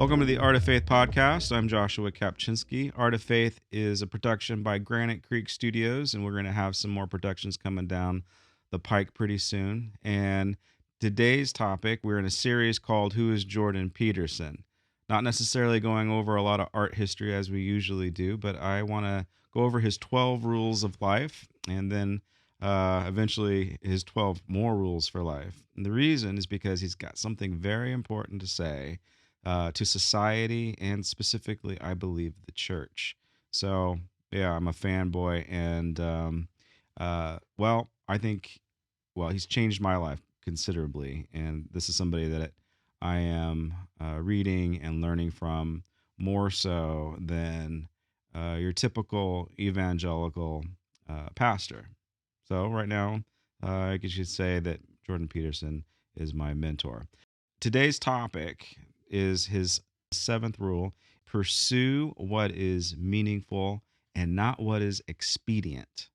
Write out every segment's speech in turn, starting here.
Welcome to the Art of Faith podcast. I'm Joshua Kapczynski. Art of Faith is a production by Granite Creek Studios, and we're going to have some more productions coming down the pike pretty soon. And today's topic, we're in a series called Who is Jordan Peterson? Not necessarily going over a lot of art history as we usually do, but I want to go over his 12 rules of life and then eventually his 12 more rules for life. And the reason is because he's got something very important to say to society and specifically, I believe, the church. So, yeah, I'm a fanboy, and I think, he's changed my life considerably, and this is somebody that I am reading and learning from more so than your typical evangelical pastor. So, right now, I guess you could say that Jordan Peterson is my mentor. Today's topic is his seventh rule: pursue what is meaningful and not what is expedient.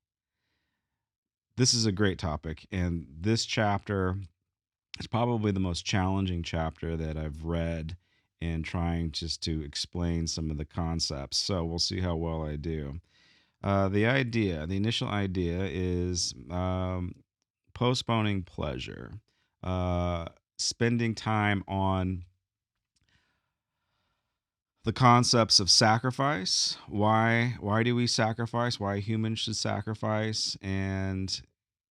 This is a great topic, and this chapter is probably the most challenging chapter that I've read in trying just to explain some of the concepts. So we'll see how well I do. The initial idea is postponing pleasure, spending time on the concepts of sacrifice. Why do we sacrifice? Why humans should sacrifice, and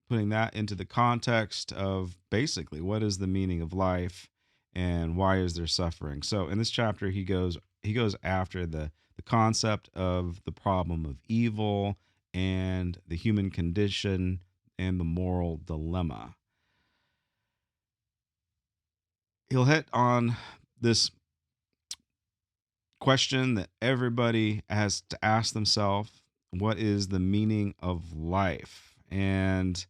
putting that into the context of basically what is the meaning of life and why is there suffering. So in this chapter, he goes after the concept of the problem of evil and the human condition and the moral dilemma. He'll hit on this question that everybody has to ask themselves: what is the meaning of life? And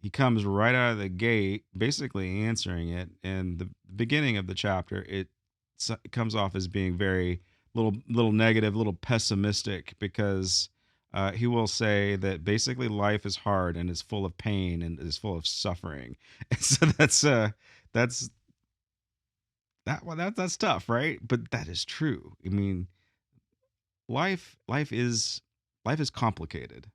he comes right out of the gate basically answering it. And the beginning of the chapter, it comes off as being very little negative, little pessimistic, because he will say that basically life is hard and is full of pain and is full of suffering. And so that's that's tough, right? But that is true. I mean, life is life is complicated.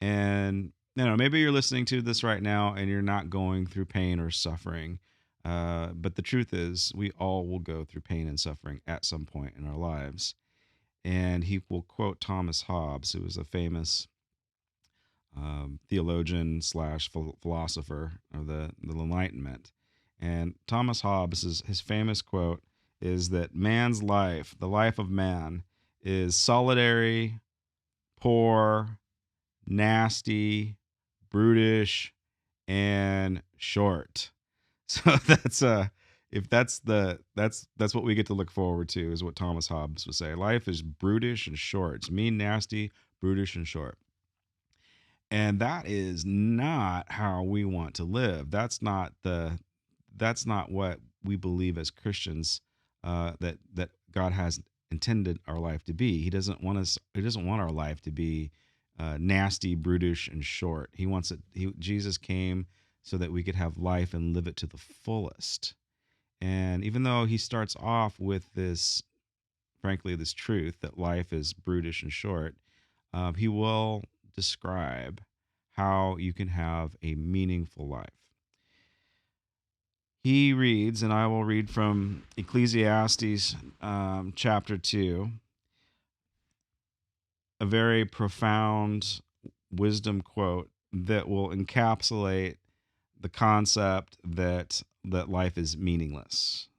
And maybe you're listening to this right now and you're not going through pain or suffering. But the truth is, we all will go through pain and suffering at some point in our lives. And he will quote Thomas Hobbes, who was a famous theologian slash philosopher of the Enlightenment. And Thomas Hobbes, his famous quote is that man's life, the life of man, is solitary, poor, nasty, brutish, and short. So that's what we get to look forward to, is what Thomas Hobbes would say. Life is brutish and short. It's mean, nasty, brutish, and short. And that is not how we want to live. That's not what we believe as Christians, that God has intended our life to be. He doesn't want our life to be nasty, brutish, and short. He wants it. Jesus came so that we could have life and live it to the fullest. And even though he starts off with frankly, this truth that life is brutish and short, he will describe how you can have a meaningful life. He reads, and I will read from Ecclesiastes chapter 2, a very profound wisdom quote that will encapsulate the concept that life is meaningless.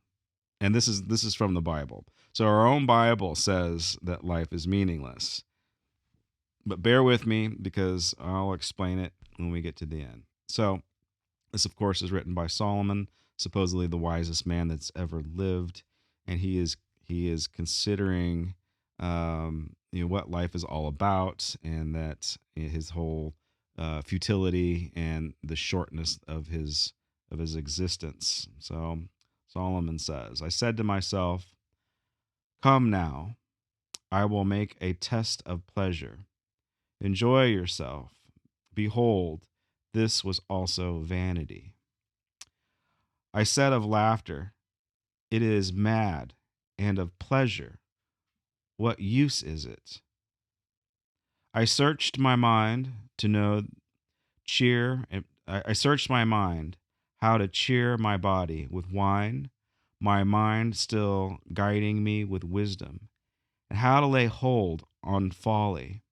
And this is from the Bible. So our own Bible says that life is meaningless. But bear with me, because I'll explain it when we get to the end. So this, of course, is written by Solomon, supposedly the wisest man that's ever lived, and he is considering what life is all about, and that his whole futility and the shortness of his existence. So Solomon says, "I said to myself, 'Come now, I will make a test of pleasure. Enjoy yourself. Behold, this was also vanity.' I said of laughter, 'It is mad.' and of pleasure, what use is it? I searched my mind to know cheer, and I searched my mind how to cheer my body with wine, my mind still guiding me with wisdom, and how to lay hold on folly,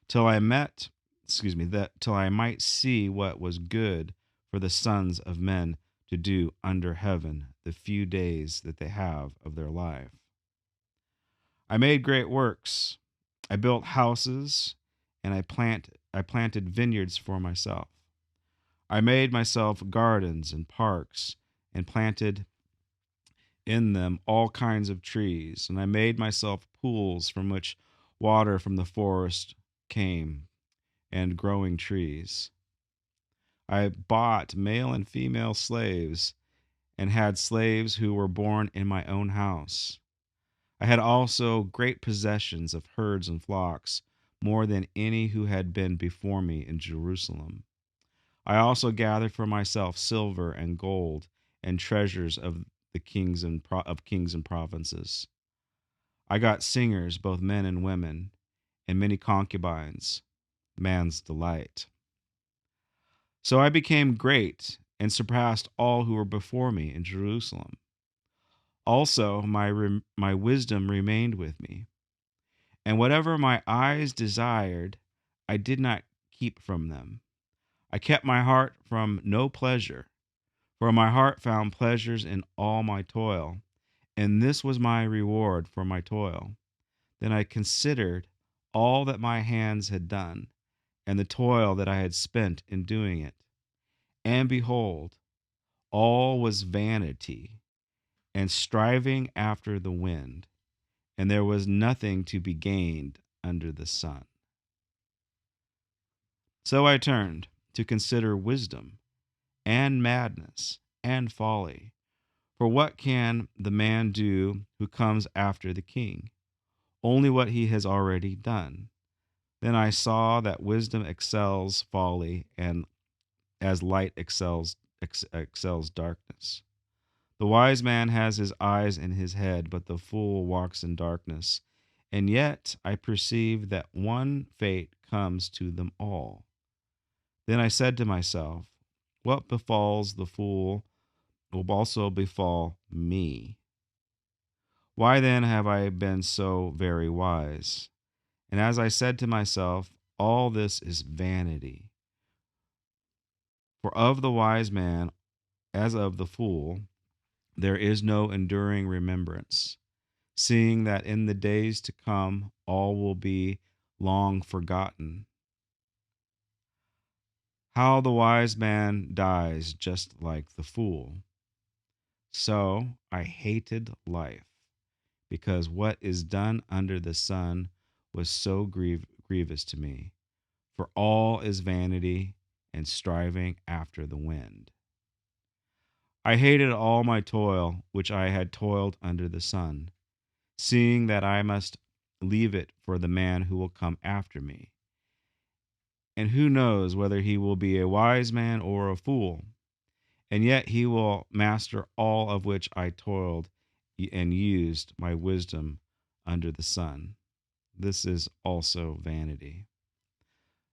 till I met, that till I might see what was good for the sons of men to do under heaven the few days that they have of their life. I made great works. I built houses, and I planted vineyards for myself. I made myself gardens and parks, and planted in them all kinds of trees, and I made myself pools from which water from the forest came, and growing trees. I bought male and female slaves, and had slaves who were born in my own house. I had also great possessions of herds and flocks, more than any who had been before me in Jerusalem. I also gathered for myself silver and gold, and treasures of the kings and provinces. I got singers, both men and women, and many concubines, man's delight. So I became great and surpassed all who were before me in Jerusalem. Also, my wisdom remained with me, and whatever my eyes desired, I did not keep from them. I kept my heart from no pleasure, for my heart found pleasures in all my toil, and this was my reward for my toil. Then I considered all that my hands had done, and the toil that I had spent in doing it. And behold, all was vanity and striving after the wind, and there was nothing to be gained under the sun. So I turned to consider wisdom and madness and folly. For what can the man do who comes after the king? Only what he has already done. Then I saw that wisdom excels folly, and as light excels darkness. The wise man has his eyes in his head, but the fool walks in darkness. And yet I perceive that one fate comes to them all. Then I said to myself, what befalls the fool will also befall me. Why then have I been so very wise? And as I said to myself, all this is vanity. For of the wise man, as of the fool, there is no enduring remembrance, seeing that in the days to come all will be long forgotten. How the wise man dies just like the fool. So I hated life, because what is done under the sun was so grievous to me. For all is vanity and striving after the wind. I hated all my toil, which I had toiled under the sun, seeing that I must leave it for the man who will come after me. And who knows whether he will be a wise man or a fool? And yet he will master all of which I toiled and used my wisdom under the sun. This is also vanity.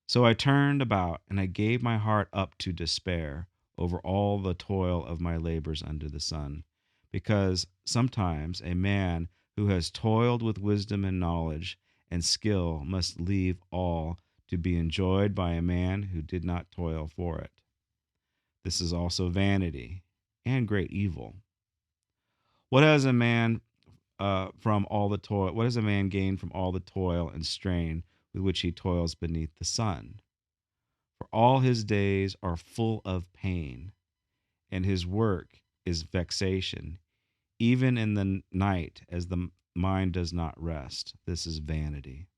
So I turned about, and I gave my heart up to despair over all the toil of my labors under the sun, because sometimes a man who has toiled with wisdom and knowledge and skill must leave all to be enjoyed by a man who did not toil for it. This is also vanity and great evil. What has a man from all the toil? What does a man gain from all the toil and strain with which he toils beneath the sun? For all his days are full of pain, and his work is vexation. Even in the night, as the mind does not rest, this is vanity.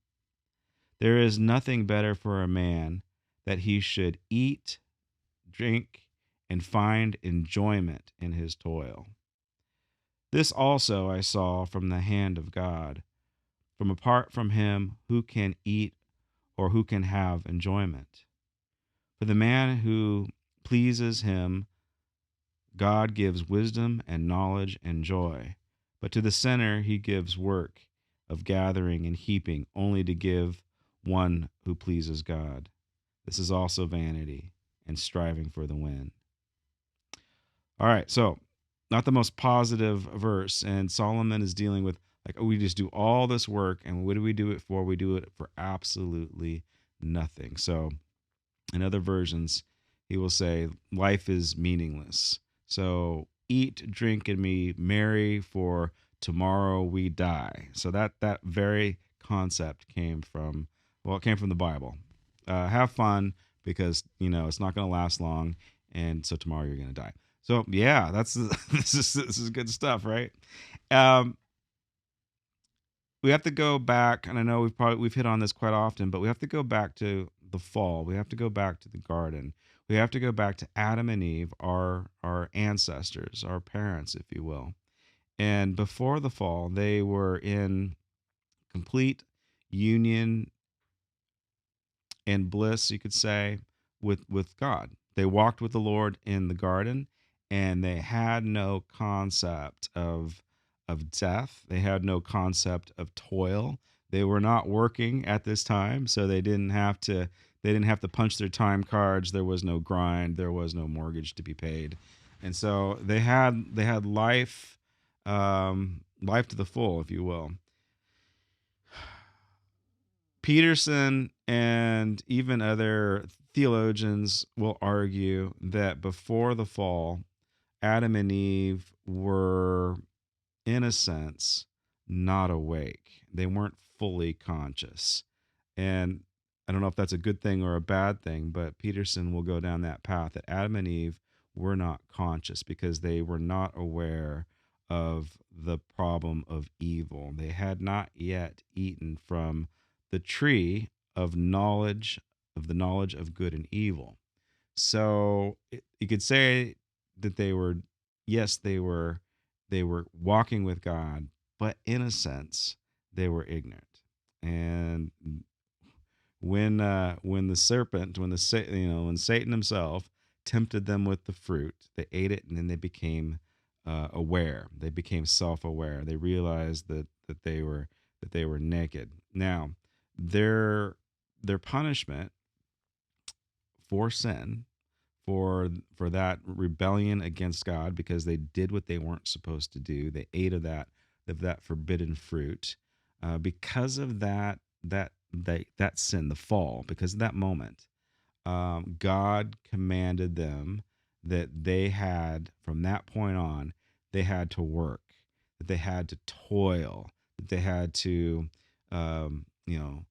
There is nothing better for a man that he should eat, drink, and find enjoyment in his toil. This also I saw from the hand of God. From apart from him, who can eat or who can have enjoyment? For the man who pleases him, God gives wisdom and knowledge and joy. But to the sinner he gives work of gathering and heaping, only to give one who pleases God. This is also vanity and striving for the wind. All right, so not the most positive verse, and Solomon is dealing with like, oh, we just do all this work, and what do we do it for? We do it for absolutely nothing. So in other versions, he will say, life is meaningless. So eat, drink, and be merry, for tomorrow we die. So that very concept came from, well, it came from the Bible. Have fun because it's not going to last long, and so tomorrow you're going to die. So yeah, that's this is good stuff, right? Um, we have to go back, and I know we've hit on this quite often, but we have to go back to the fall. We have to go back to the garden. We have to go back to Adam and Eve, our ancestors, our parents, if you will. And before the fall, they were in complete union and bliss, you could say, with God. They walked with the Lord in the garden, and they had no concept of death. They had no concept of toil. They were not working at this time, so they didn't have to punch their time cards. There was no grind. There was no mortgage to be paid, and so they had life, life to the full, if you will. Peterson and even other theologians will argue that before the fall, Adam and Eve were, in a sense, not awake. They weren't fully conscious. And I don't know if that's a good thing or a bad thing, but Peterson will go down that path that Adam and Eve were not conscious because they were not aware of the problem of evil. They had not yet eaten from the tree of knowledge, of the knowledge of good and evil. So you could say that they were, yes, they were walking with God, but in a sense, they were ignorant. And when the serpent, when Satan himself tempted them with the fruit, they ate it, and then they became aware. They became self-aware. They realized that they were naked. Now, their their punishment for sin, for that rebellion against God, because they did what they weren't supposed to do. They ate of that forbidden fruit. Because of that sin, the fall, because of that moment, God commanded them that they had, from that point on, they had to work, that they had to toil, that they had to, you know,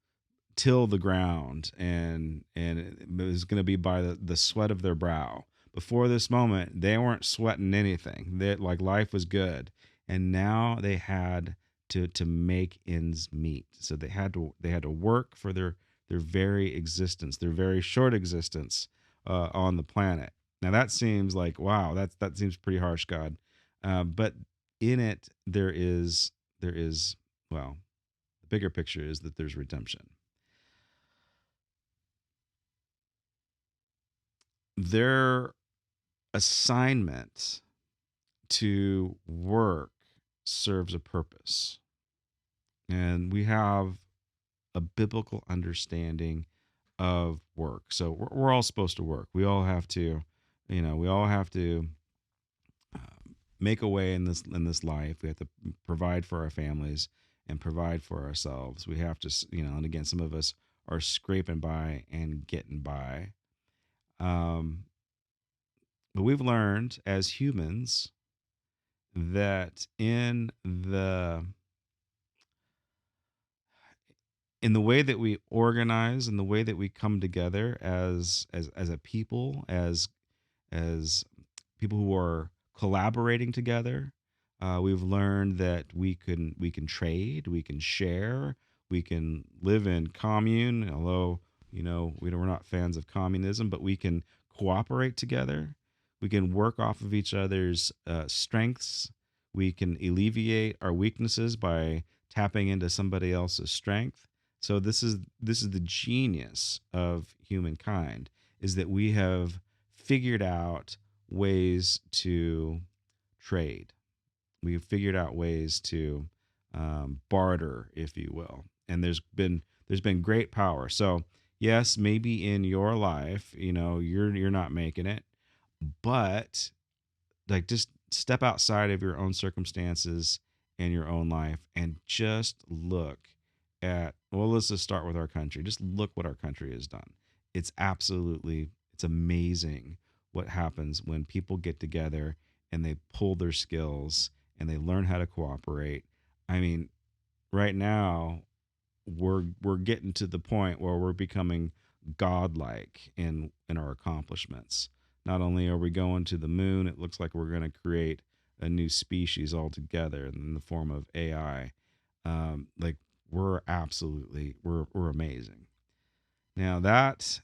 till the ground, and it was going to be by the sweat of their brow. Before this moment, they weren't sweating anything. That, like, life was good, and now they had to make ends meet. So they had to work for their very existence, their very short existence on the planet. Now that seems like, wow, that seems pretty harsh, God. But in it there is, well, the bigger picture is that there's redemption. Their assignment to work serves a purpose. And we have a biblical understanding of work. So we're all supposed to work. We all have to make a way in this life. We have to provide for our families and provide for ourselves. We have to, and again, some of us are scraping by and getting by. Um, but we've learned as humans that in the way that we organize, and the way that we come together as a people, as people who are collaborating together, we've learned that we can trade, we can share, we can live in commune. Although we're not fans of communism, but we can cooperate together. We can work off of each other's strengths. We can alleviate our weaknesses by tapping into somebody else's strength. So this is the genius of humankind, is that we have figured out ways to trade. we've figured out ways to barter, if you will, and there's been great power. So yes, maybe in your life, you're not making it, but like just step outside of your own circumstances and your own life and just look at, well, let's just start with our country. Just look what our country has done. It's amazing what happens when people get together and they pull their skills and they learn how to cooperate. I mean, right now we're getting to the point where we're becoming godlike in our accomplishments. Not only are we going to the moon, it looks like we're going to create a new species altogether in the form of AI. Like we're amazing. Now that's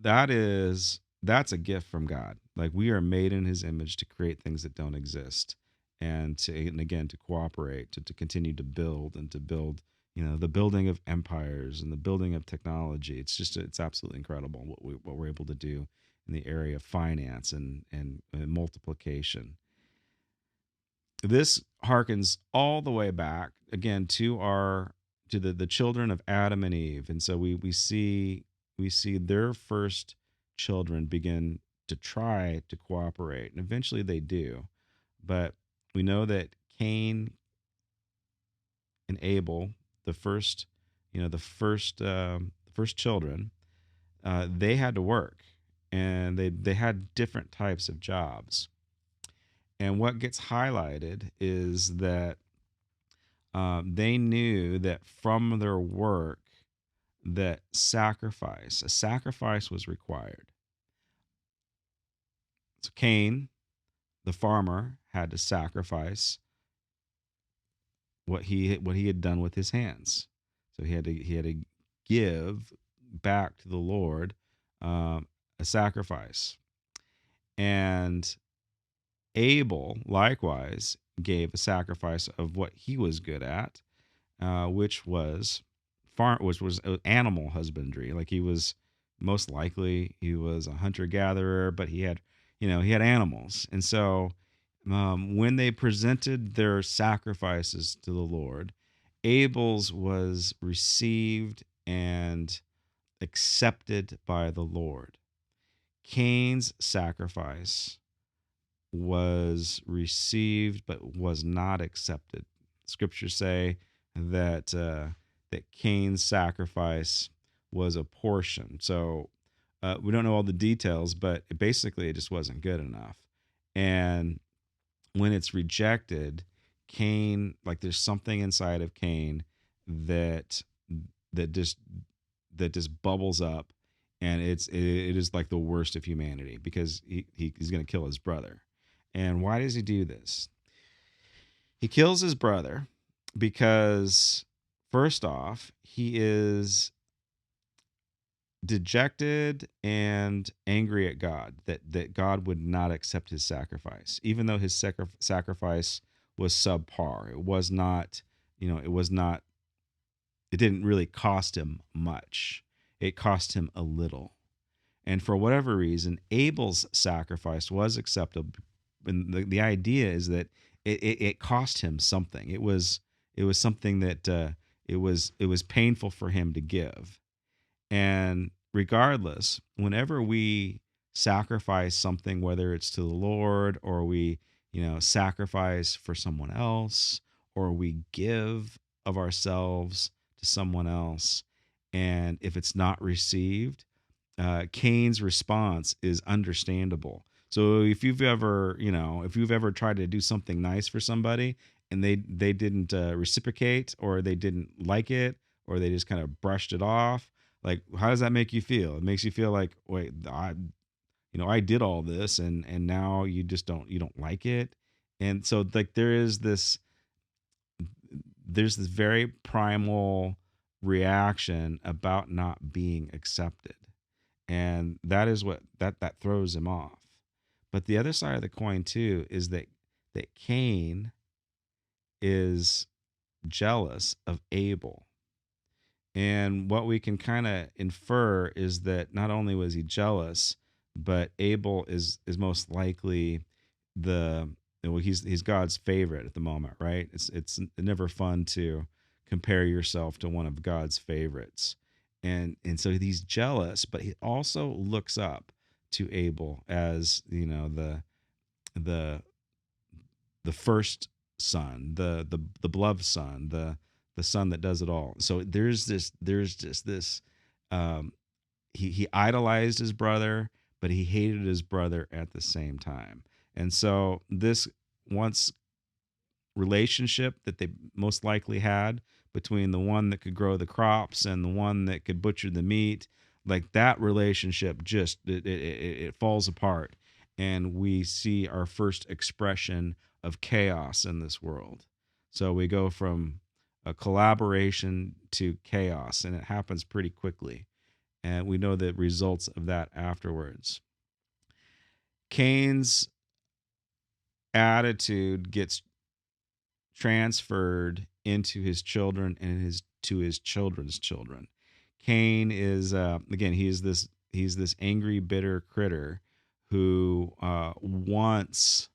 a gift from God. Like we are made in His image to create things that don't exist, and again to cooperate, to continue to build and to build. The building of empires and the building of technology. It's absolutely incredible what we're able to do in the area of finance and multiplication. This harkens all the way back again to the children of Adam and Eve, and so we see their first children begin to try to cooperate, and eventually they do, but we know that Cain and Abel, the first, the first children, they had to work, and they had different types of jobs. And what gets highlighted is that they knew that from their work that a sacrifice was required. So Cain, the farmer, had to sacrifice what he had done with his hands. So he had to give back to the Lord a sacrifice. And Abel likewise gave a sacrifice of what he was good at, which was animal husbandry. Like most likely he was a hunter gatherer, but he had animals, and so when they presented their sacrifices to the Lord, Abel's was received and accepted by the Lord. Cain's sacrifice was received but was not accepted. Scriptures say that Cain's sacrifice was a portion. So we don't know all the details, but basically it just wasn't good enough. And when it's rejected, Cain, like there's something inside of Cain that that just that just bubbles up, and it is like the worst of humanity because he's going to kill his brother. And why does he do this? He kills his brother because first off, he is dejected and angry at God that God would not accept his sacrifice, even though his sacrifice was subpar. It didn't really cost him much. It cost him a little. And for whatever reason, Abel's sacrifice was acceptable. And the idea is that it cost him something. It was something that it was painful for him to give. And regardless, whenever we sacrifice something, whether it's to the Lord or we, sacrifice for someone else or we give of ourselves to someone else, and if it's not received, Cain's response is understandable. So if you've ever tried to do something nice for somebody and they didn't reciprocate, or they didn't like it, or they just kind of brushed it off, like how does that make you feel? It makes you feel like, wait, I did all this, and now you don't like it. And so like there's this very primal reaction about not being accepted, and that is what that throws him off. But the other side of the coin too is that Cain is jealous of Abel. And what we can kind of infer is that not only was he jealous, but Abel is most likely the well, he's God's favorite at the moment, right? It's never fun to compare yourself to one of God's favorites, and so he's jealous, but he also looks up to Abel as, the the first son, the beloved son, the son that does it all. So there's just this, um, he idolized his brother, but he hated his brother at the same time. And so this once relationship that they most likely had between the one that could grow the crops and the one that could butcher the meat, like that relationship just it falls apart, and we see our first expression of chaos in this world. So we go from a collaboration to chaos, and it happens pretty quickly, and we know the results of that afterwards. Cain's attitude gets transferred into his children and his to his children's children. Cain is, again, he's this angry, bitter critter who wants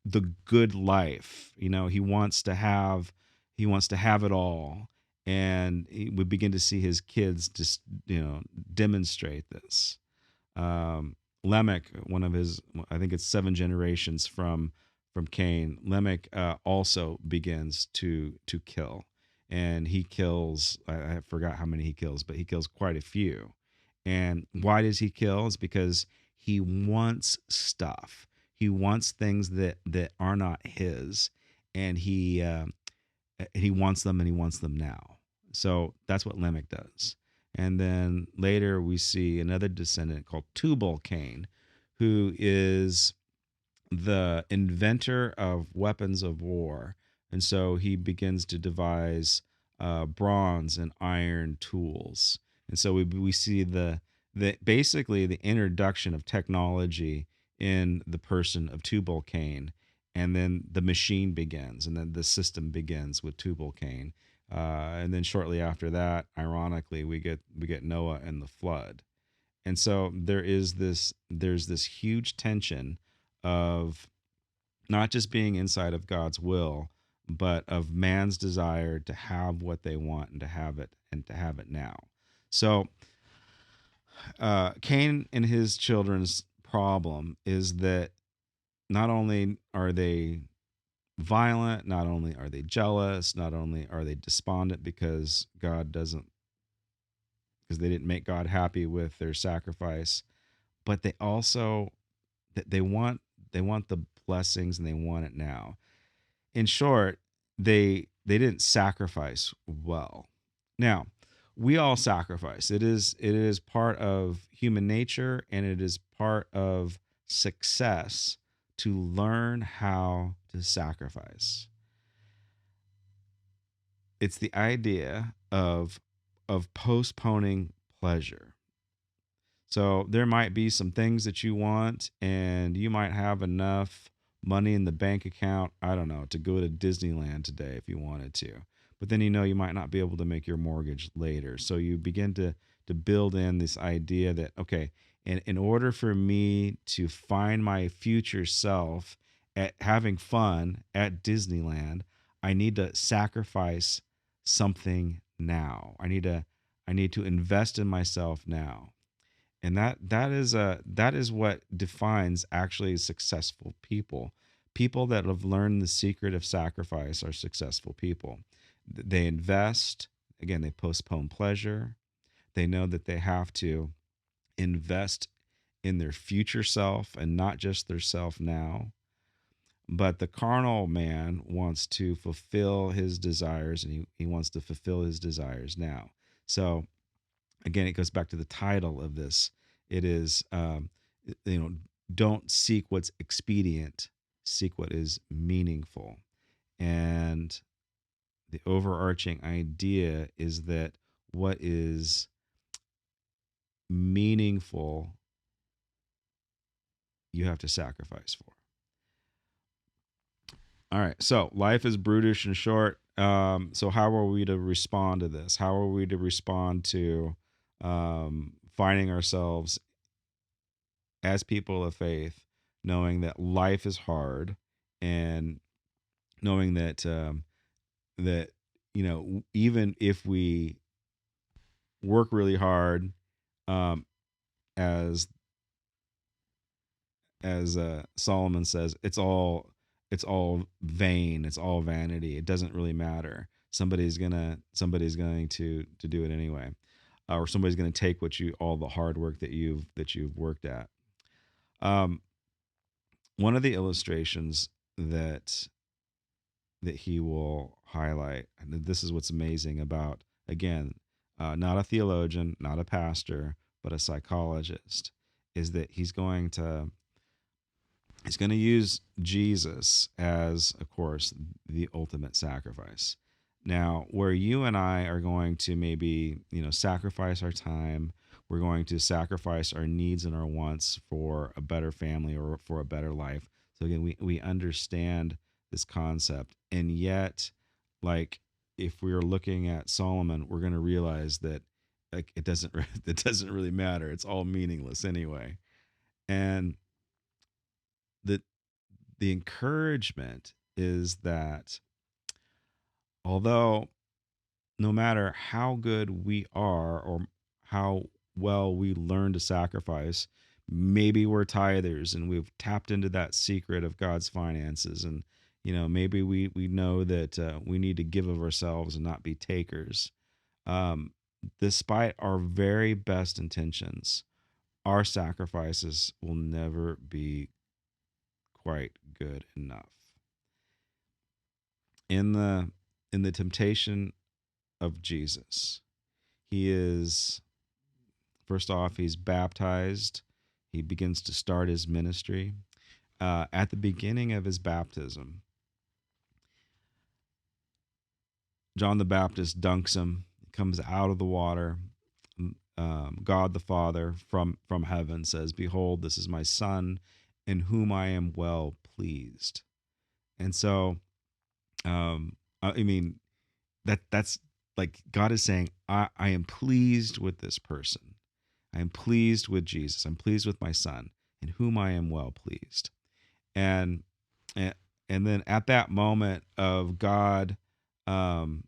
the good life. He wants to have it all, and we begin to see his kids just demonstrate this. Lamech, one of his, I think it's seven generations from Cain. Lamech also begins to kill, and he kills. I forgot how many he kills, but he kills quite a few. And why does he kill? It's because he wants stuff. He wants things that are not his, and he wants them, and he wants them now. So that's what Lamech does. And then later we see another descendant called Tubal Cain, who is the inventor of weapons of war. And so he begins to devise bronze and iron tools. And so we see the basically the introduction of technology in the person of Tubal Cain. And then the machine begins, and then the system begins with Tubal Cain. And then shortly after that, ironically, we get Noah and the flood. And so there's this huge tension of not just being inside of God's will, but of man's desire to have what they want and to have it now. So Cain and his children's problem is that not only are they violent, not only are they jealous, not only are they despondent because they didn't make God happy with their sacrifice, but they also they want the blessings, and they want it now. In short, they didn't sacrifice well. Now, we all sacrifice. It is part of human nature, and it is part of success to learn how to sacrifice. It's the idea of postponing pleasure. So there might be some things that you want, and you might have enough money in the bank account, I don't know, to go to Disneyland today if you wanted to. But then you might not be able to make your mortgage later. So you begin to build in this idea that, okay, in order for me to find my future self at having fun at Disneyland, I need to sacrifice something now. I need to invest in myself now. And that is what defines actually successful people. People that have learned the secret of sacrifice are successful people. They invest. Again, they postpone pleasure. They know that they have to invest in their future self and not just their self now. But the carnal man wants to fulfill his desires, and he wants to fulfill his desires now. So again, it goes back to the title of this. It is, you know, don't seek what's expedient, seek what is meaningful. And the overarching idea is that what is meaningful, you have to sacrifice for. All right. So life is brutish and short. So how are we to respond to this? How are we to respond to finding ourselves as people of faith knowing that life is hard, and knowing that that even if we work really hard, um, as Solomon says, it's all vain, it's all vanity. It doesn't really matter. Somebody's going to do it anyway, or somebody's going to take all the hard work that you've worked at. Um, One of the illustrations that he will highlight, and this is what's amazing about, again, not a theologian, not a pastor, but a psychologist, is that he's going to use Jesus as, of course, the ultimate sacrifice. Now, where you and I are going to maybe, sacrifice our time, we're going to sacrifice our needs and our wants for a better family or for a better life. So again, we understand this concept, and yet, like, if we are looking at Solomon, we're going to realize that, like, it doesn't really matter. It's all meaningless anyway. And the the encouragement is that, although no matter how good we are or how well we learn to sacrifice, maybe we're tithers and we've tapped into that secret of God's finances, and maybe we know that we need to give of ourselves and not be takers. Um, Despite our very best intentions, our sacrifices will never be quite good enough. In the temptation of Jesus, he is, first off, he's baptized. He begins to start his ministry. At the beginning of his baptism, John the Baptist dunks him. He comes out of the water. God the Father from heaven says, "Behold, this is my Son, in whom I am well pleased." And so, I mean, that's like God is saying, I am pleased with this person. I am pleased with Jesus. I'm pleased with my Son, in whom I am well pleased. And and, and then at that moment of God, um,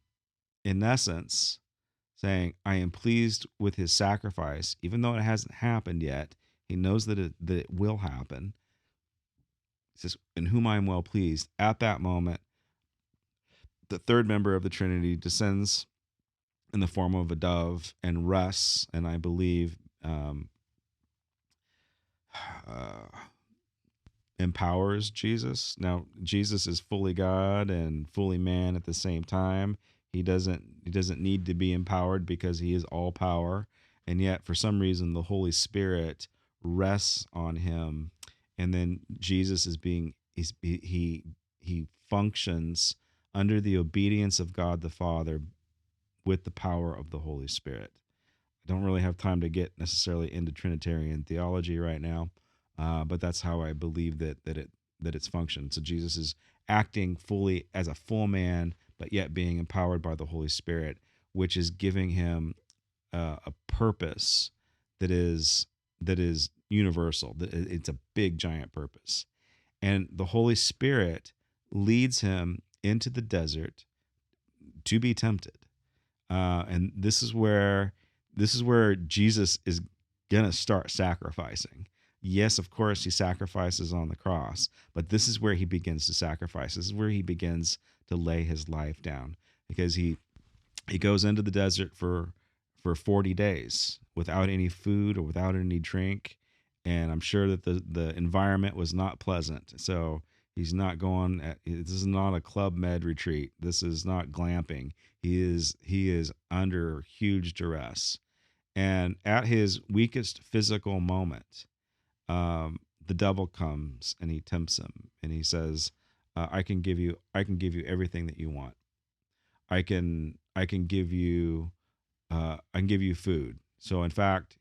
in essence, saying, I am pleased with his sacrifice, even though it hasn't happened yet. He knows that it will happen. He says, in whom I am well pleased. At that moment, the third member of the Trinity descends in the form of a dove and rests, and I believe uh, empowers Jesus. Now, Jesus is fully God and fully man at the same time. He doesn't need to be empowered because he is all power, and yet for some reason the Holy Spirit rests on him, and then Jesus is being he functions under the obedience of God the Father with the power of the Holy Spirit. I don't really have time to get necessarily into Trinitarian theology right now, but that's how I believe that it's functioned. So Jesus is acting fully as a full man, but yet being empowered by the Holy Spirit, which is giving him a purpose that is universal. It's a big giant purpose, and the Holy Spirit leads him into the desert to be tempted. And this is where Jesus is gonna start sacrificing. Yes, of course, he sacrifices on the cross, but this is where he begins to sacrifice. This is where he begins to lay his life down, because he goes into the desert for 40 days without any food or without any drink, and I'm sure that the environment was not pleasant. So he's not going this is not a Club Med retreat. This is not glamping. He is under huge duress, and at his weakest physical moment, the devil comes and he tempts him, and he says, I can give you everything that you want. I can give you food. So in fact,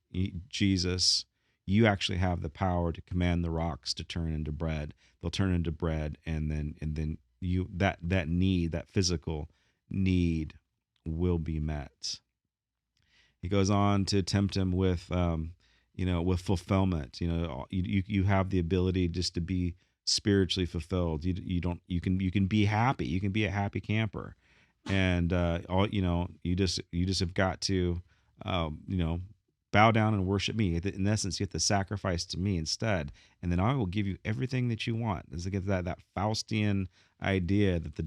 Jesus, you actually have the power to command the rocks to turn into bread. They'll turn into bread, and then you that physical need will be met. He goes on to tempt him with with fulfillment. You have the ability just to be spiritually fulfilled. You can be happy. You can be a happy camper, and all you just have got to um, you know bow down and worship me. In essence, you have to sacrifice to me instead, and then I will give you everything that you want. It's like that Faustian idea that the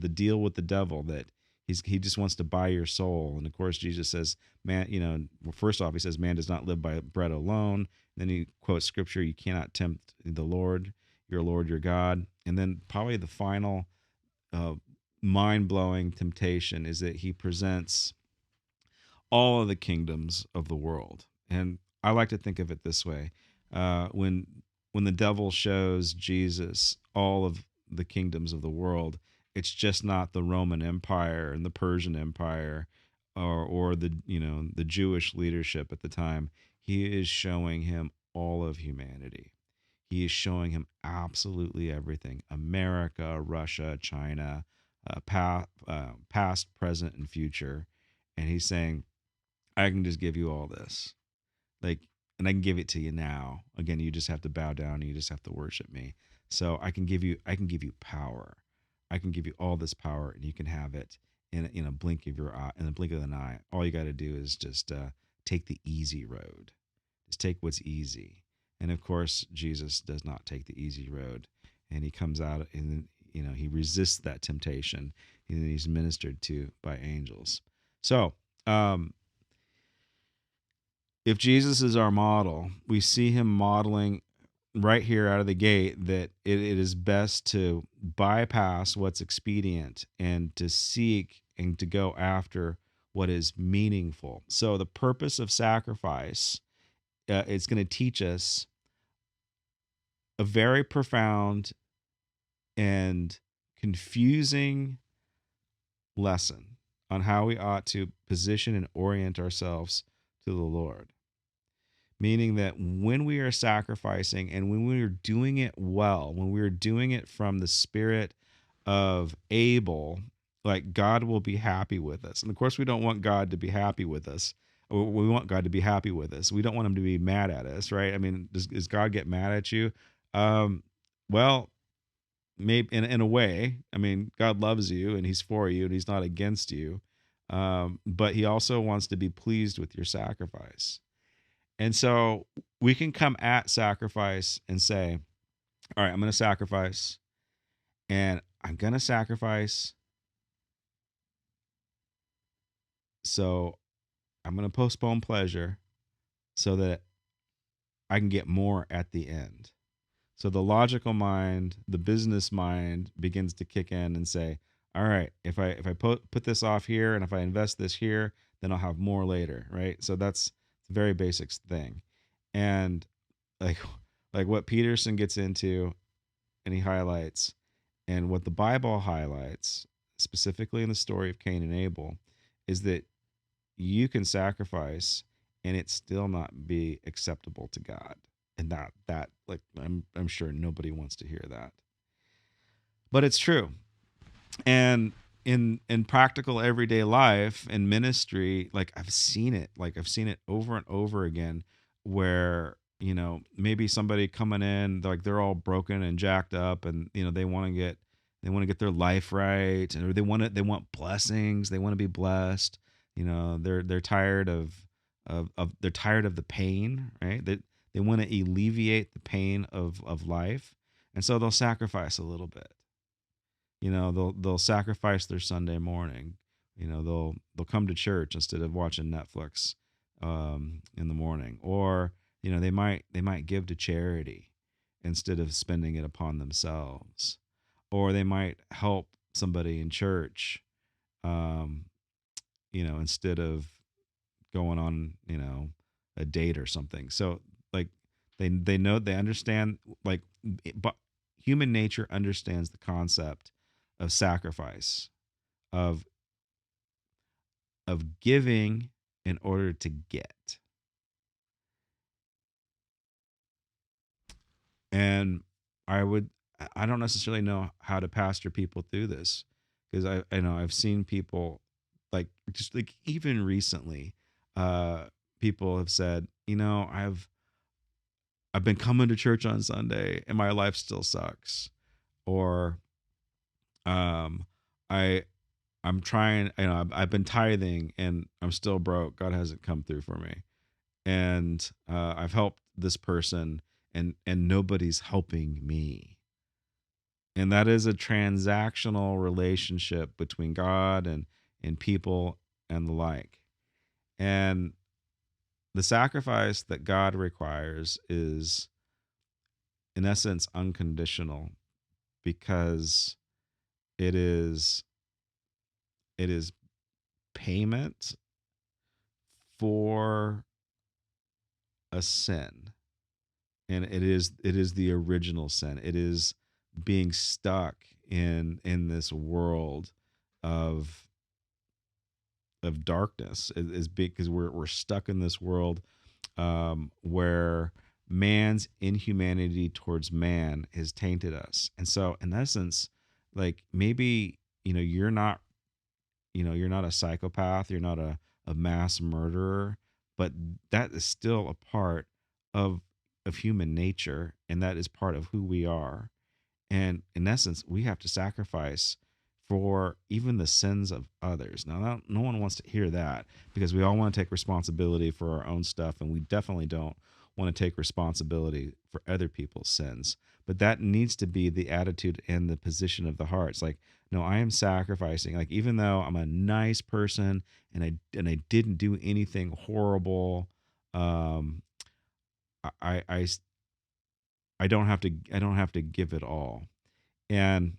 deal with the devil, that he just wants to buy your soul. And of course, Jesus says, man, well, first off, he says, man does not live by bread alone. Then he quotes scripture, you cannot tempt the Lord, your God. And then probably the final uh, mind blowing temptation is that he presents all of the kingdoms of the world. And I like to think of it this way: when the devil shows Jesus all of the kingdoms of the world, it's just not the Roman Empire and the Persian Empire, or the Jewish leadership at the time. He is showing him all of humanity. He is showing him absolutely everything: America, Russia, China, past, present, and future. And he's saying, I can just give you all this. Like, and I can give it to you now. Again, you just have to bow down and you just have to worship me. So I can give you power. I can give you all this power, and you can have it in a blink of your eye, in a blink of an eye. All you got to do is just take the easy road. Just take what's easy. And of course, Jesus does not take the easy road, and he comes out and he resists that temptation, and he's ministered to by angels. So, if Jesus is our model, we see him modeling right here out of the gate that it is best to bypass what's expedient and to seek and to go after what is meaningful. So the purpose of sacrifice, it's going to teach us a very profound and confusing lesson on how we ought to position and orient ourselves to the Lord. Meaning that when we are sacrificing and when we are doing it well, when we are doing it from the spirit of Abel, like, God will be happy with us. And of course, we don't want God to be happy with us. We want God to be happy with us. We don't want him to be mad at us, right? I mean, does God get mad at you? Well, maybe in a way. I mean, God loves you and he's for you and he's not against you. But he also wants to be pleased with your sacrifice. And so we can come at sacrifice and say, all right, I'm going to sacrifice, and I'm going to sacrifice. So I'm going to postpone pleasure so that I can get more at the end. So the logical mind, the business mind begins to kick in and say, all right, if I put this off here and if I invest this here, then I'll have more later, right? So that's the very basic thing. And like like what Peterson gets into and he highlights, and what the Bible highlights, specifically in the story of Cain and Abel, is that you can sacrifice and it still not be acceptable to God. And that like I'm sure nobody wants to hear that. But it's true. And in practical everyday life and ministry, like I've seen it over and over again, where maybe somebody coming in, like they're all broken and jacked up, and they want to get their life right, or they want blessings, they want to be blessed. They're tired of they're tired of the pain, right? They want to alleviate the pain of life, and so they'll sacrifice a little bit. They'll sacrifice their Sunday morning. They'll come to church instead of watching Netflix in the morning, or they might give to charity instead of spending it upon themselves, or they might help somebody in church, um, instead of going on a date or something. So like they understand, like, but human nature understands the concept of sacrifice, of giving in order to get. And I don't necessarily know how to pastor people through this, because I know I've seen people, like, just like even recently, people have said, I've been coming to church on Sunday and my life still sucks. Or um I I'm trying, I've been tithing and I'm still broke. God hasn't come through for me. And I've helped this person and nobody's helping me. And that is a transactional relationship between God and people and the like. And the sacrifice that God requires is, in essence, unconditional, because it is it is payment for a sin. And it is the original sin. It is being stuck in this world of darkness. It is because we're stuck in this world where man's inhumanity towards man has tainted us. And so, in essence, like, maybe you're not a psychopath, you're not a mass murderer, but that is still a part of human nature, and that is part of who we are. And in essence, we have to sacrifice for even the sins of others. Now, no one wants to hear that, because we all want to take responsibility for our own stuff, and we definitely don't want to take responsibility for other people's sins. But that needs to be the attitude and the position of the heart. It's like, no, I am sacrificing. Like, even though I'm a nice person and I didn't do anything horrible, um, I, I I don't have to give it all. And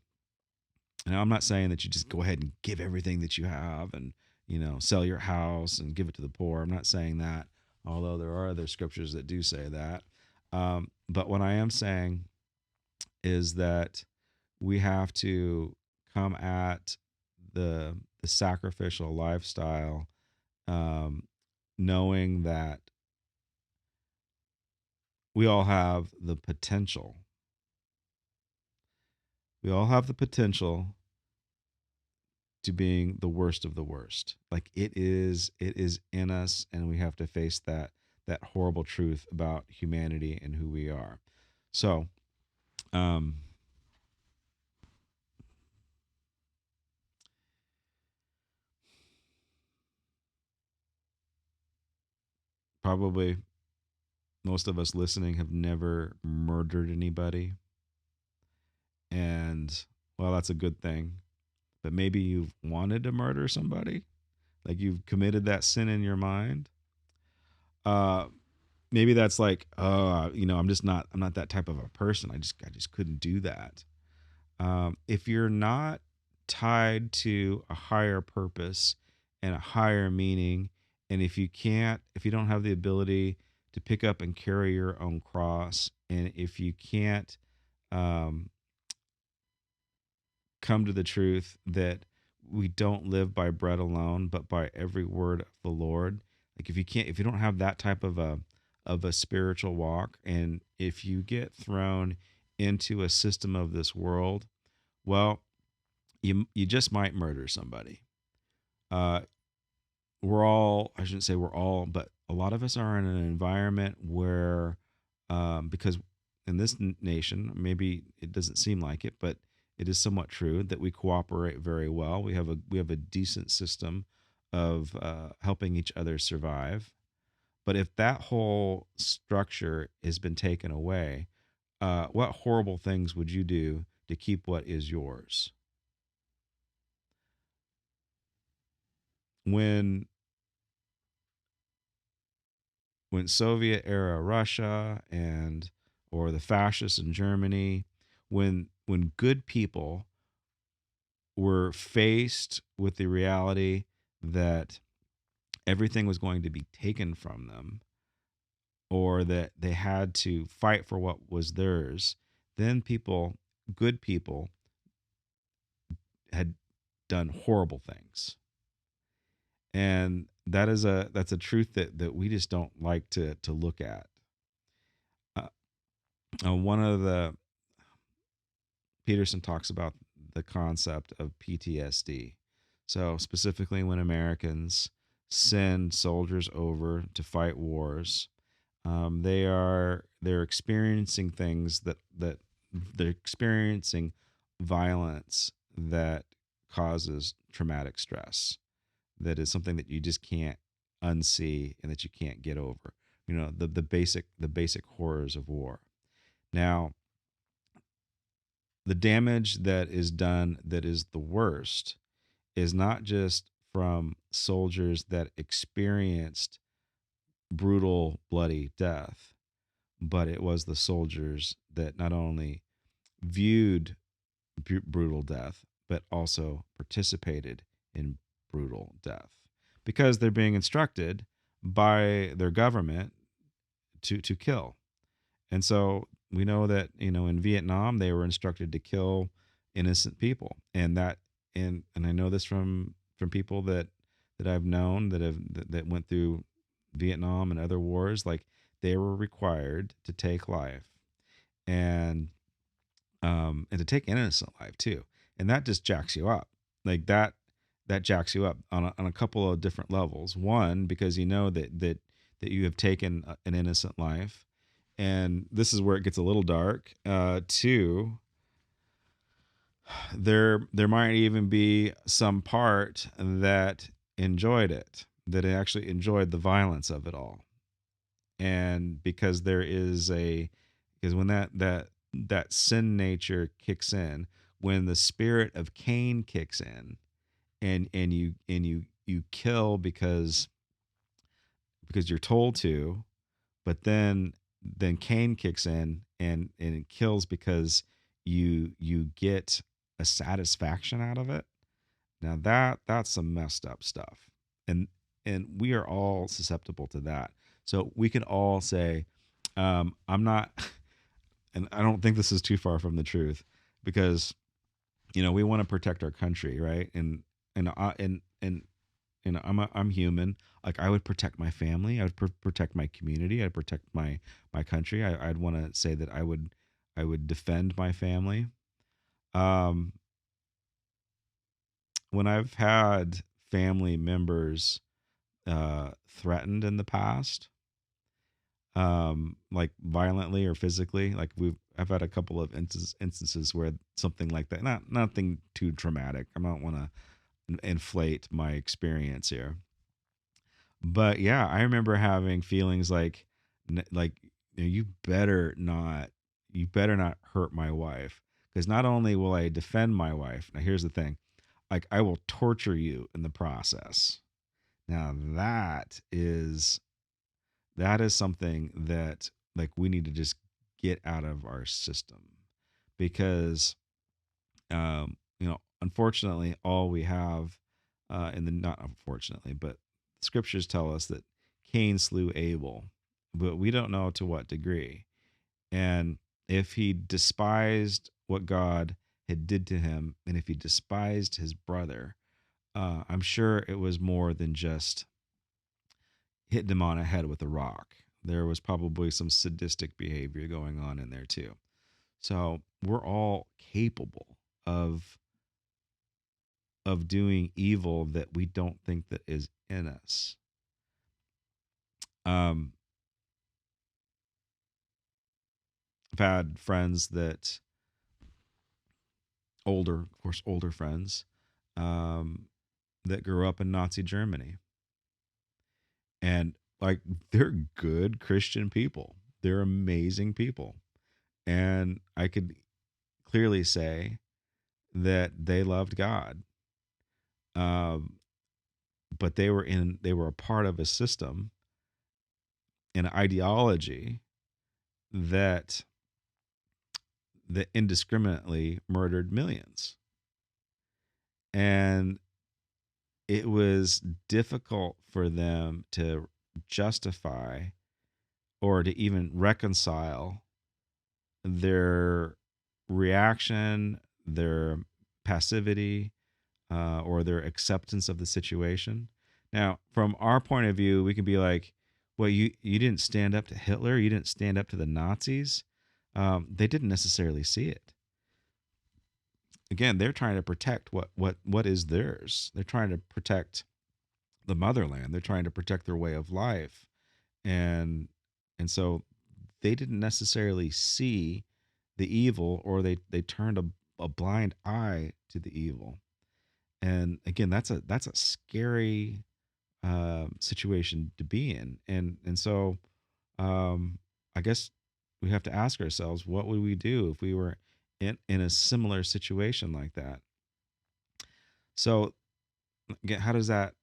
I'm not saying that you just go ahead and give everything that you have and sell your house and give it to the poor. I'm not saying that, although there are other scriptures that do say that. But what I am saying is that we have to come at the sacrificial lifestyle, um, knowing that we all have the potential. We all have the potential to being the worst of the worst. Like, it is in us, and we have to face that horrible truth about humanity and who we are. So, um, probably most of us listening have never murdered anybody, and well, that's a good thing. But maybe you've wanted to murder somebody, like you've committed that sin in your mind. Uh, Maybe that's like, I'm not that type of a person. I just couldn't do that. If you're not tied to a higher purpose and a higher meaning, and if you don't have the ability to pick up and carry your own cross, and if you can't um, come to the truth that we don't live by bread alone, but by every word of the Lord, like, if you don't have that type of a spiritual walk, and if you get thrown into a system of this world, well, you just might murder somebody. Uh, I shouldn't say we're all, but a lot of us are in an environment where, because in this nation, maybe it doesn't seem like it, but it is somewhat true that we cooperate very well. We have a decent system of helping each other survive. But if that whole structure has been taken away, what horrible things would you do to keep what is yours? When Soviet era Russia and or the fascists in Germany, when good people were faced with the reality that everything was going to be taken from them, or that they had to fight for what was theirs, then good people, had done horrible things. And that's a truth that we just don't like to look at. Uh, One of the Peterson talks about the concept of PTSD. So specifically, when Americans send soldiers over to fight wars. They're experiencing things that they're experiencing violence that causes traumatic stress. That is something that you just can't unsee and that you can't get over. You know, the basic horrors of war. Now, the damage that is done that is the worst is not just from soldiers that experienced brutal, bloody death, but it was the soldiers that not only viewed brutal death, but also participated in brutal death because they're being instructed by their government to kill. And so we know that in Vietnam they were instructed to kill innocent people, and I know this from people that I've known that went through Vietnam and other wars. Like, they were required to take life, and and to take innocent life too, and that just jacks you up. Like that jacks you up on a couple of different levels. One, because you know that you have taken an innocent life, and this is where it gets a little dark. Two, there might even be some part that enjoyed it, that actually enjoyed the violence of it all. And because when that sin nature kicks in, when the spirit of Cain kicks in, and you kill because you're told to, but then Cain kicks in and it kills because you get a satisfaction out of it. Now that's some messed up stuff. And we are all susceptible to that. So we can all say, I'm not and I don't think this is too far from the truth, because we want to protect our country, right? And I'm human. Like, I would protect my family, I would protect my community, I'd protect my country. I'd want to say that I would defend my family. Um, when I've had family members threatened in the past, like violently or physically, like I've had a couple of instances where something like that, nothing too traumatic. I don't want to inflate my experience here. But yeah, I remember having feelings like, like, you better not hurt my wife, because not only will I defend my wife. Now here's the thing, like, I will torture you in the process. Now that is something that, like, we need to just get out of our system, because unfortunately, all we have, in the not unfortunately, but scriptures tell us that Cain slew Abel, but we don't know to what degree. And if he despised what God had did to him, and if he despised his brother, I'm sure it was more than just hitting him on the head with a rock. There was probably some sadistic behavior going on in there too. So we're all capable of doing evil that we don't think that is in us. Um, I've had friends that of course, older friends, um, that grew up in Nazi Germany, and, like, they're good Christian people. They're amazing people, and I could clearly say that they loved God. Um, but they were a part of a system, an ideology that indiscriminately murdered millions. And it was difficult for them to justify or to even reconcile their reaction, their passivity, or their acceptance of the situation. Now, from our point of view, we can be like, well, you didn't stand up to Hitler, you didn't stand up to the Nazis. They didn't necessarily see it. Again, they're trying to protect what is theirs. They're trying to protect the motherland. They're trying to protect their way of life, and and so they didn't necessarily see the evil, or they turned a blind eye to the evil. And again, that's a scary situation to be in. And so I guess we have to ask ourselves, what would we do if we were in a similar situation like that? So again, how does that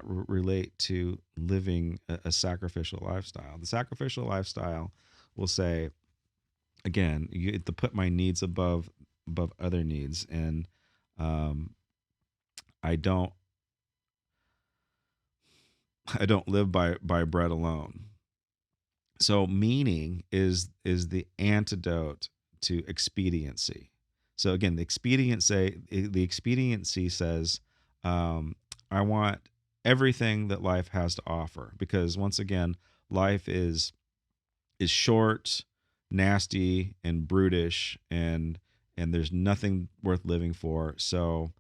relate to living a sacrificial lifestyle? The sacrificial lifestyle will say, again, you have to put my needs above other needs, and um, I don't I don't live by bread alone. So meaning is the antidote to expediency. So again, the expediency says, um, I want everything that life has to offer, because once again, life is short, nasty, and brutish, and there's nothing worth living for. So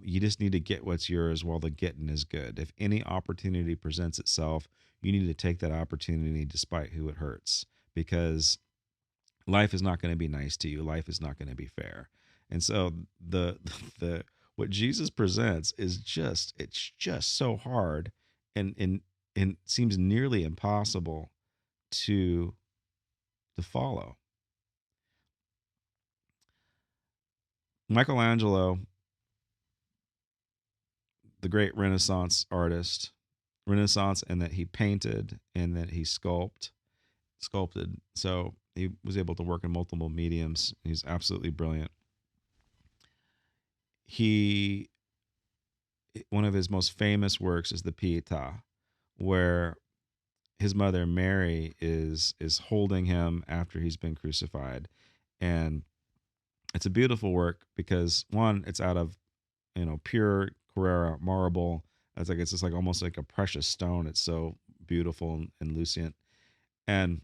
you just need to get what's yours while the getting is good. If any opportunity presents itself, you need to take that opportunity despite who it hurts, because life is not going to be nice to you. Life is not going to be fair. And so the the what Jesus presents is just so hard, and seems nearly impossible to follow. Michelangelo, the great Renaissance artist, Renaissance, and that he painted and that he sculpted. So he was able to work in multiple mediums. He's absolutely brilliant. He One of his most famous works is the Pietà, where his mother Mary is holding him after he's been crucified, and it's a beautiful work because, one, it's out of pure Carrara marble. It's just like almost like a precious stone. It's so beautiful and lucent. And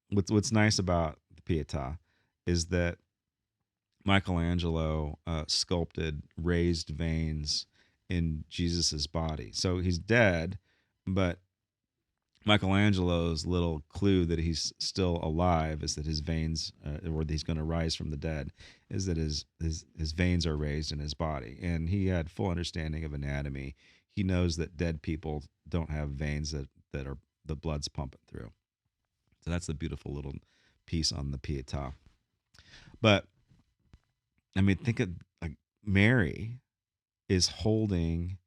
what's nice about the Pietà is that Michelangelo sculpted raised veins in Jesus's body. So he's dead, but Michelangelo's little clue that he's still alive is that his veins, or that he's going to rise from the dead, is that his veins are raised in his body, and he had full understanding of anatomy. He knows that dead people don't have veins that are the blood's pumping through. So that's the beautiful little piece on the Pietà. But I mean, think of, like, Mary is holding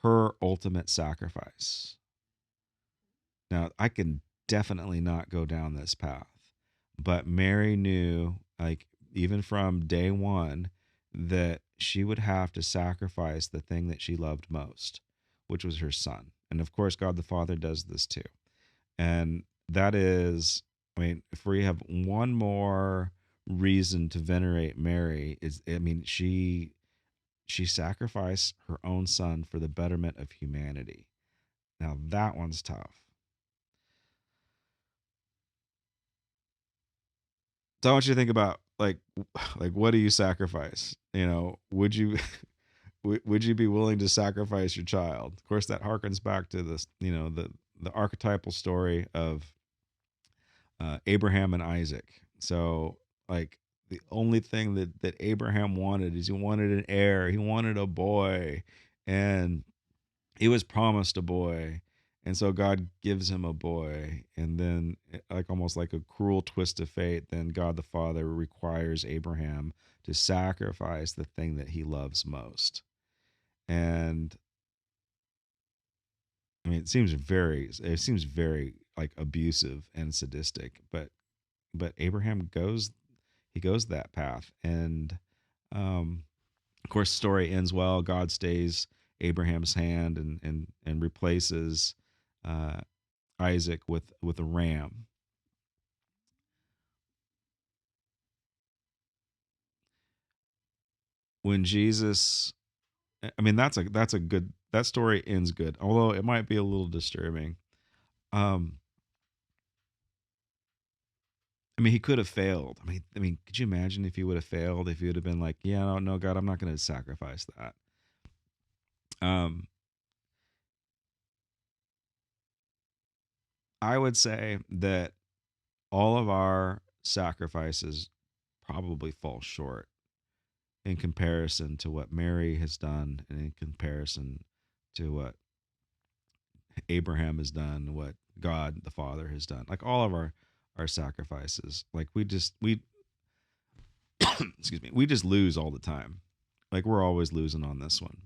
her ultimate sacrifice. Now, I can definitely not go down this path, but Mary knew, like, even from day one, that she would have to sacrifice the thing that she loved most, which was her son. And of course, God the Father does this too. And that is, I mean, if we have one more reason to venerate Mary, is, I mean, she sacrificed her own son for the betterment of humanity. Now that one's tough. So I want you to think about, like what do you sacrifice? Would you would you be willing to sacrifice your child? Of course, that harkens back to this, the archetypal story of Abraham and Isaac. So, like, the only thing that Abraham wanted is he wanted an heir. He wanted a boy, and he was promised a boy, and so God gives him a boy, and then, like, almost like a cruel twist of fate, then God the Father requires Abraham to sacrifice the thing that he loves most. And I mean, it seems very like abusive and sadistic, but Abraham goes that path, and of course, the story ends well. God stays Abraham's hand, and replaces uh, Isaac with a ram. When Jesus, I mean, that's a good, that story ends good, although it might be a little disturbing. Um, I mean, he could have failed. I mean, could you imagine if he would have failed? If he would have been like, "Yeah, no, no, God, I'm not going to sacrifice that." Um, I would say that all of our sacrifices probably fall short in comparison to what Mary has done and in comparison to what Abraham has done, what God the Father has done. Like all of our sacrifices, like we excuse me, we just lose all the time. Like we're always losing on this one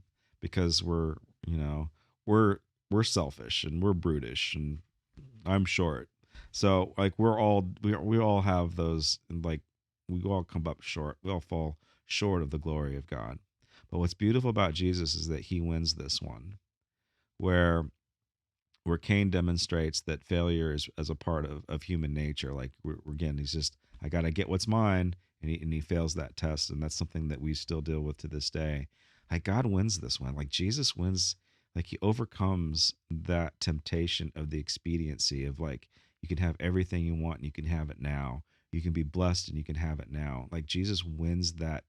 because you know, we're we're selfish and we're brutish and I'm short. So like we all have those, and like we all come up short. We all fall short of the glory of God. But what's beautiful about Jesus is that he wins this one, where Cain demonstrates that failure is as a part of human nature. Like again, he's just, I gotta get what's mine, and he fails that test, and that's something that we still deal with to this day. Like God wins this one. Like Jesus wins. Like he overcomes that temptation of the expediency of like you can have everything you want and you can have it now. You can be blessed and you can have it now. Like Jesus wins that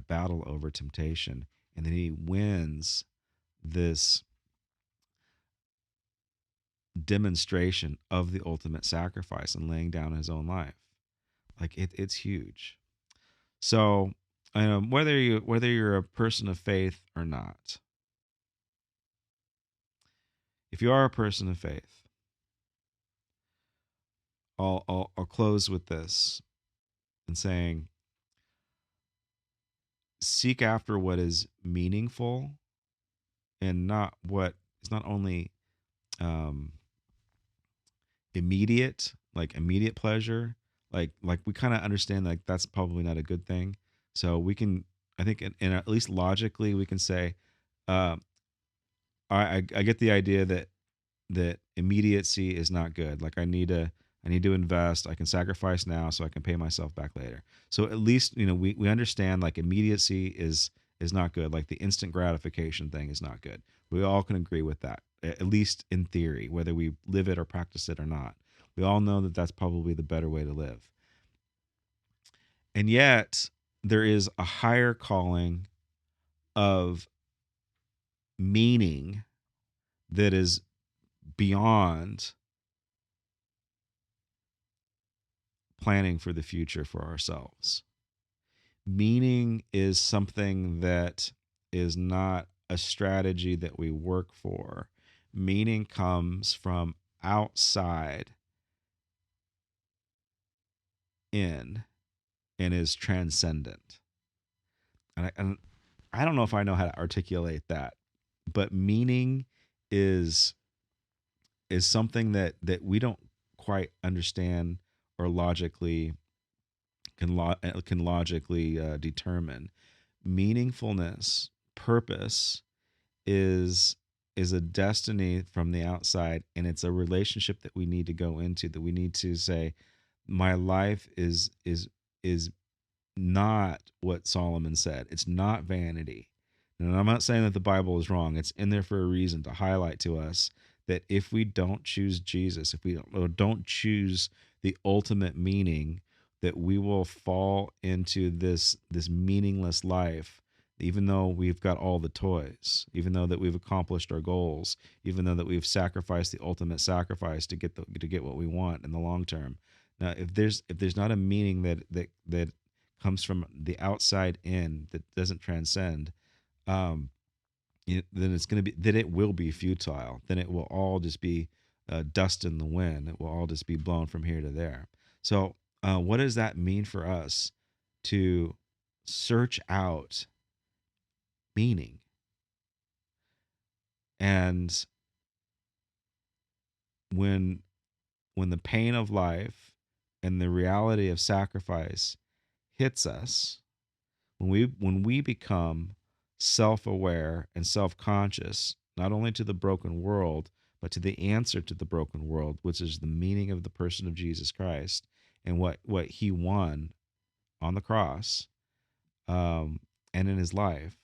battle over temptation, and then he wins this demonstration of the ultimate sacrifice and laying down his own life. Like it's huge. So, whether you're a person of faith or not, if you are a person of faith, I'll close with this and saying, seek after what is meaningful and not what is not only um, immediate pleasure. Like we kind of understand like that's probably not a good thing. So we can, I think, in at least logically, we can say, uh, I get the idea that immediacy is not good. Like I need to invest. I can sacrifice now so I can pay myself back later. So at least we understand like immediacy is not good. Like the instant gratification thing is not good. We all can agree with that, at least in theory, whether we live it or practice it or not. We all know that that's probably the better way to live. And yet there is a higher calling of meaning that is beyond planning for the future for ourselves. Meaning is something that is not a strategy that we work for. Meaning comes from outside in and is transcendent. And I don't know if I know how to articulate that, but meaning is something that we don't quite understand or logically can logically determine. Meaningfulness, purpose is a destiny from the outside, and it's a relationship that we need to go into, that we need to say my life is not what Solomon said. It's not vanity. And I'm not saying that the Bible is wrong. It's in there for a reason to highlight to us that if we don't choose Jesus, if we don't choose the ultimate meaning, that we will fall into this meaningless life, even though we've got all the toys, even though that we've accomplished our goals, even though that we've sacrificed the ultimate sacrifice to get what we want in the long term. Now, if there's not a meaning that comes from the outside in, that doesn't transcend, um, then it's going to be, then it will be futile. Then it will all just be dust in the wind. It will all just be blown from here to there. So, what does that mean for us to search out meaning? And when when the pain of life and the reality of sacrifice hits us, when we become self-aware and self-conscious, not only to the broken world but to the answer to the broken world, which is the meaning of the person of Jesus Christ and what he won on the cross, and in his life.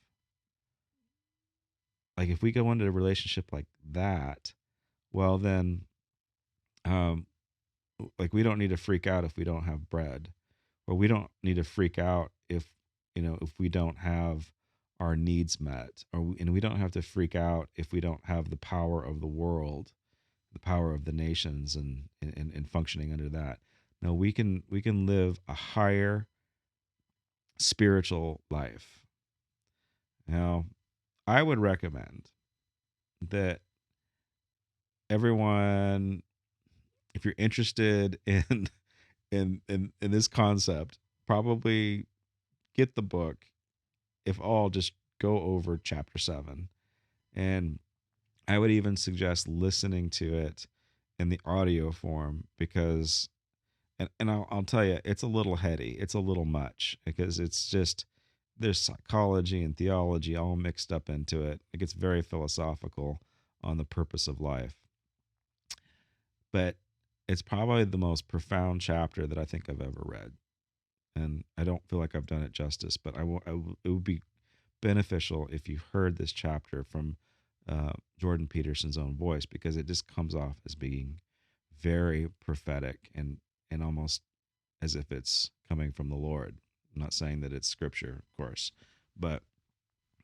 Like if we go into a relationship like that, well then, um, like we don't need to freak out if we don't have bread, or we don't need to freak out if if we don't have our needs met, and we don't have to freak out if we don't have the power of the world, the power of the nations, and functioning under that. No, we can live a higher spiritual life. Now, I would recommend that everyone, if you're interested in in this concept, probably get the book. If all, just go over chapter 7. And I would even suggest listening to it in the audio form, because and I'll tell you, it's a little heady. It's a little much, because it's just, there's psychology and theology all mixed up into it. It gets very philosophical on the purpose of life. But it's probably the most profound chapter that I think I've ever read. And I don't feel like I've done it justice, but it would be beneficial if you heard this chapter from Jordan Peterson's own voice, because it just comes off as being very prophetic, and almost as if it's coming from the Lord. I'm not saying that it's scripture, of course, but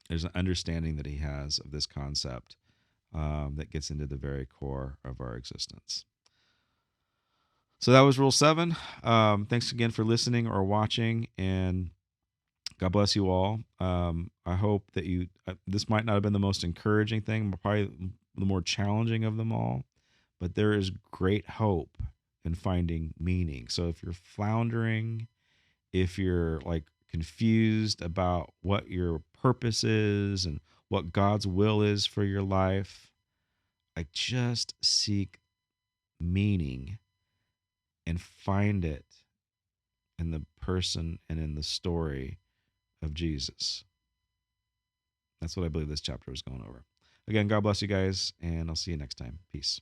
there's an understanding that he has of this concept that gets into the very core of our existence. So that was Rule 7. Thanks again for listening or watching, and God bless you all. I hope that this might not have been the most encouraging thing, but probably the more challenging of them all, but there is great hope in finding meaning. So if you're floundering, if you're like confused about what your purpose is and what God's will is for your life, like, just seek meaning and find it in the person and in the story of Jesus. That's what I believe this chapter is going over. Again, God bless you guys, and I'll see you next time. Peace.